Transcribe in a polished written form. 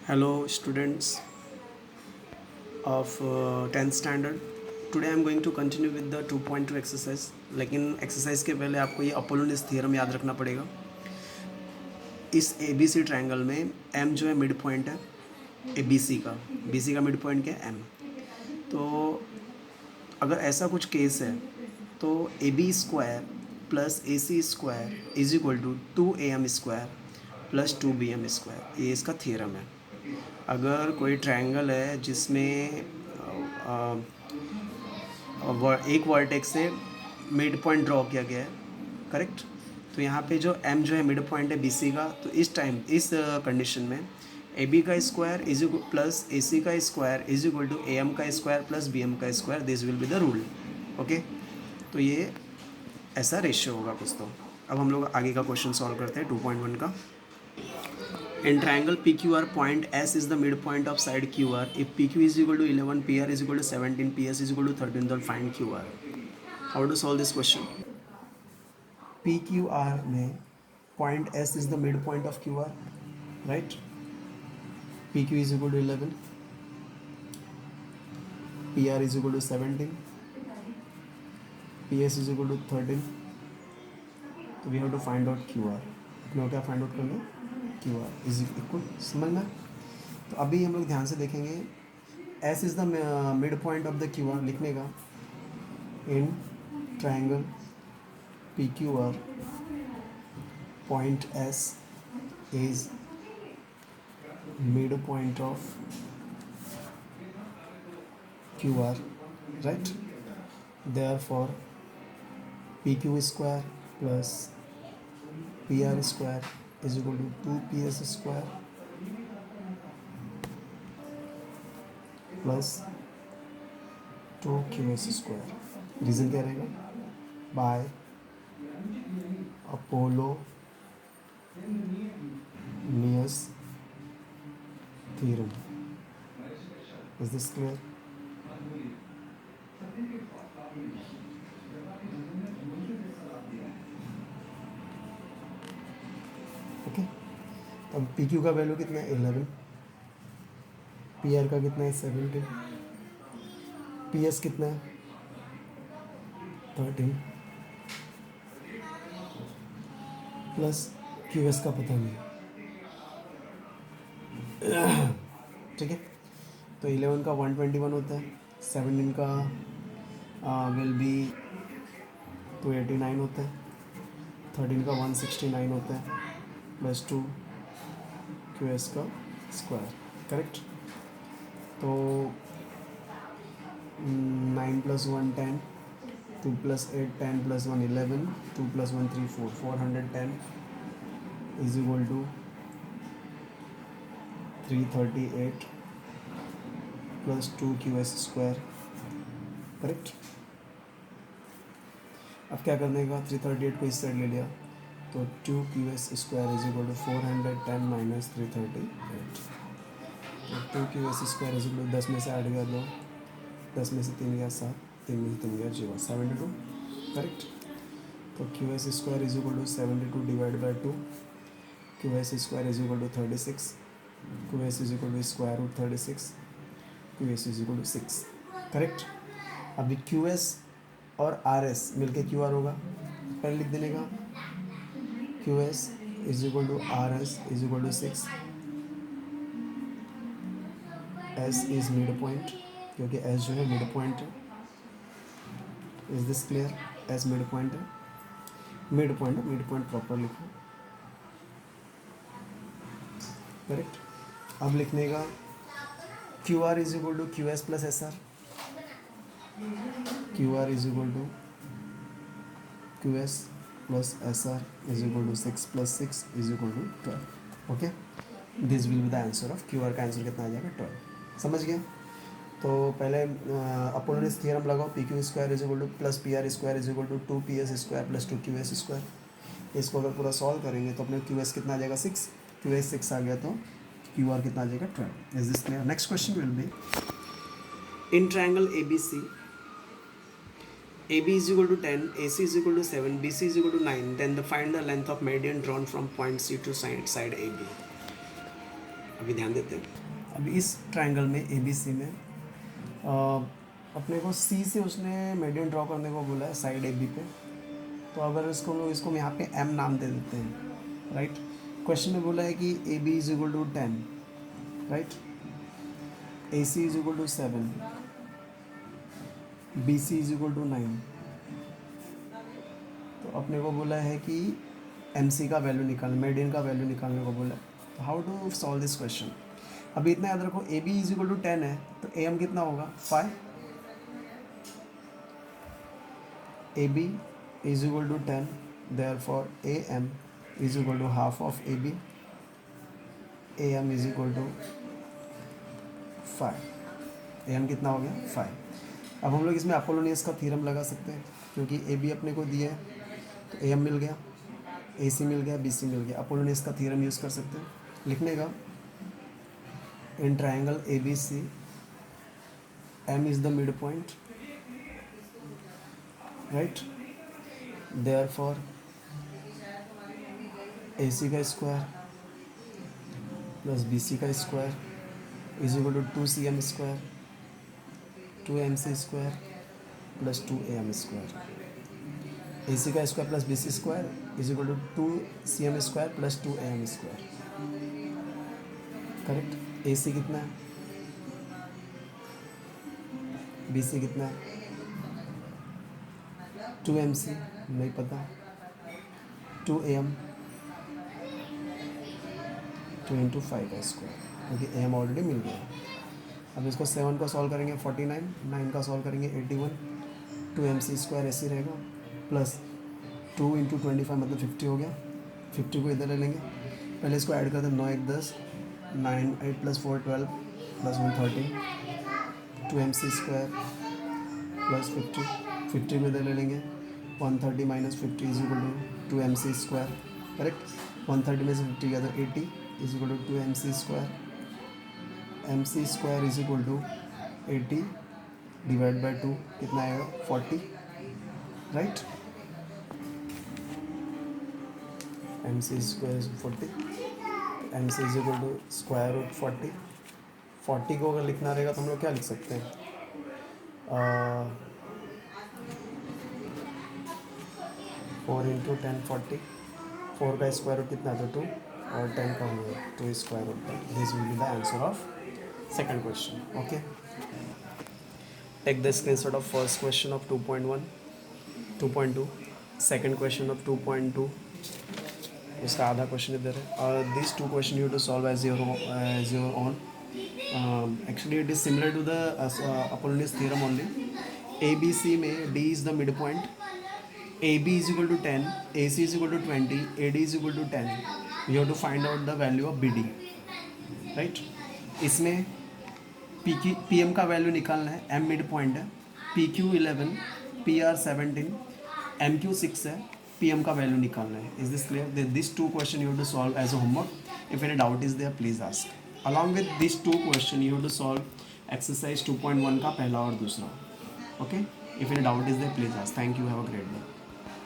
Hello students of 10th standard. Today I am going to continue with the 2.2 exercise. लेकिन exercise के पहले आपको ये अपोलोनियस थ्योरम याद रखना पड़ेगा. इस ए बी सी ट्रायंगल में एम जो है मिड पॉइंट है ए बी सी का मिड पॉइंट क्या है एम. तो अगर ऐसा कुछ केस है तो A B square plus A C square is equal to 2am square plus 2bm square. ये इसका थ्योरम है. अगर कोई ट्रायंगल है जिसमें एक वर्टेक्स से मिड पॉइंट ड्रॉ किया गया है, करेक्ट. तो यहाँ पे जो m जो है मिड पॉइंट है बी सी का, तो इस कंडीशन में ए बी का square is equal plus A C का square is equal to A M का स्क्वायर प्लस बी एम का square. This will be the rule. Okay, तो ये ऐसा रेशियो होगा कुछ. तो अब हम लोग आगे का क्वेश्चन सॉल्व करते हैं 2.1 का. In triangle PQR, point S is the midpoint of side QR. If PQ is equal to 11, PR is equal to 17, PS is equal to 13, then find QR. How to solve this question? PQR में point S is the midpoint of QR, right? PQ is equal to 11, PR is equal to 17, PS is equal to 13. So we have to find out QR. अपने क्या find out करना है? QR is equal. समझ में? तो अभी हम लोग ध्यान से देखेंगे. S is the mid point of the QR लिखने का. In triangle PQR point S is mid point of QR, right. Therefore PQ square plus PR square is equal to 2PS square plus 2QS square. Reason क्या रहेगा? By Apollonius theorem. Is this clear? Okay. अब P Q का value कितना है? 11. P R का कितना है? 17. P S कितना है? 13 प्लस क्यू एस का पता नहीं. ठीक है. तो 11 का 121 होता है. 17 का विल बी 289 होता है. 13 का 169 होता है प्लस 2 क्यू एस का स्क्वायर, करेक्ट. तो 9 plus 1 10, 2 plus 8 10 plus 1 11, 2 plus 1 3 4, 410 is equal to 338 plus 2 Q S square, correct. अब क्या करने का? 338 को इस साइड ले लिया तो 2 Q S square is equal to 410 minus 338. तो 2 Q S square is equal to 10 में से 8 गया 2, 10 में से 3 गया 7, 3 में से 3 गया 0, 72, करेक्ट. तो Q S square is equal to 72 divide by 2. Q S square is equal to 36. Q S is equal to square root 36. Q S is equal to 6, correct. अभी क्यू एस और आर एस मिल के Q R होगा. पहले लिख देने का Q S is equal to R S is equal to 6. S is mid point क्योंकि एस जो है मिड पॉइंट है. Is this clear? S mid point है. मिड पॉइंट प्रॉपर लिखो, करेक्ट. अब लिखने का Q R is equal to Q S plus S R. Q R is equal to Q S plus S R is equal to 6 plus 6 is equal to 12. Okay, this will be the answer of Q R. का answer कितना आ जाएगा? 12. समझ गया? तो पहले Apollonius theorem लगाओ. P Q square is equal to plus P R square is equal to 2PS square plus 2QS square. इसको अगर पूरा सॉल्व करेंगे तो अपने क्यू एस कितना आ जाएगा? 6. क्यू एस 6 आ गया तो क्यू आर कितना आ जाएगा? 12. Is this clear? Next question will be in triangle A B C. AB is equal to 10, AC is equal to 7, BC is equal to 9, then find the length of meridian drawn from point C to side AB. अभी ध्यान देते हैं। अभी इस triangle में A B सी में अपने को सी से उसने मीडियन ड्रॉ करने को बोला है साइड ए बी पे। तो अगर इसको हम यहाँ पे एम नाम दे देते हैं, राइट। क्वेश्चन में बोला है कि A B is equal to 10, right, A C is equal to 7, B C is equal to 9। तो अपने को बोला है कि एम सी का वैल्यू निकालना, मीडियन का वैल्यू निकालने को बोला है। तो how to solve this question. अभी इतना याद रखो, A B is equal to 10 है तो ए एम कितना होगा 5। A B is equal to 10, therefore AM is equal to half of AB, AM is equal to 5। AM कितना हो गया 5। अब हम लोग इसमें अपोलोनियस का थ्योरम लगा सकते हैं, क्योंकि AB अपने को दिया है तो AM मिल गया, AC मिल गया, BC मिल गया। अपोलोनियस का थ्योरम यूज़ कर सकते हैं लिखने का। In triangle ABC M is the midpoint, right? Therefore AC का स्क्वायर प्लस BC का square is equal to 2CM square, 2MC square plus 2AM square. AC का square plus BC square is equal to 2CM square plus 2AM square. Correct. AC कितना है, BC कितना है, 2MC नहीं पता, 2AM 2 into 5 का square, क्योंकि AM already मिल गया। अब इसको 7 का सॉल्व करेंगे 49, 9 का सॉल्व करेंगे 81, 2MC स्क्वायर ऐसे रहेगा प्लस 2 इंटू 25 मतलब 50 हो गया। 50 को इधर ले लेंगे, पहले इसको ऐड कर दें, 9 1 10, 9 8 plus 4 12 plus 1 13, 2MC square plus 50 को इधर ले लेंगे, 130 minus 50 is equal to 2MC square. Correct. 130 में से 50 गया तो 80 is equal to 2MC square. MC square is equal to 80 divide by 2 कितना आएगा 40, right. MC square is 40, MC is equal to square root 40। 40 को अगर लिखना रहेगा तो हम लोग क्या लिख सकते हैं, 4 इंटू 10 40, 4 का स्क्वायर रूट कितना था 2 और 10 का हो गया 2 square root 10। This will be the answer of second question. Okay, take the screenshot of first question of 2.1, 2.2, second question of 2.2, उसका आधा क्वेश्चन इधर है। This 2 question you to solve as your own. Actually it is similar to the Apollonius theorem only. ABC में D is the mid point, AB is equal to 10, AC is equal to 20, AD is equal to 10. You have to find out the value of BD, right? इसमें PM का value निकालना है, M mid point है, PQ 11, PR 17, MQ 6 है, PM का value निकालना है। Is this clear? These 2 questions you have to solve as a homework. If any doubt is there, please ask. Along with these 2 questions, you have to solve exercise 2.1 का पहला और दूसरा. Okay? If any doubt is there, please ask. Thank you. Have a great day.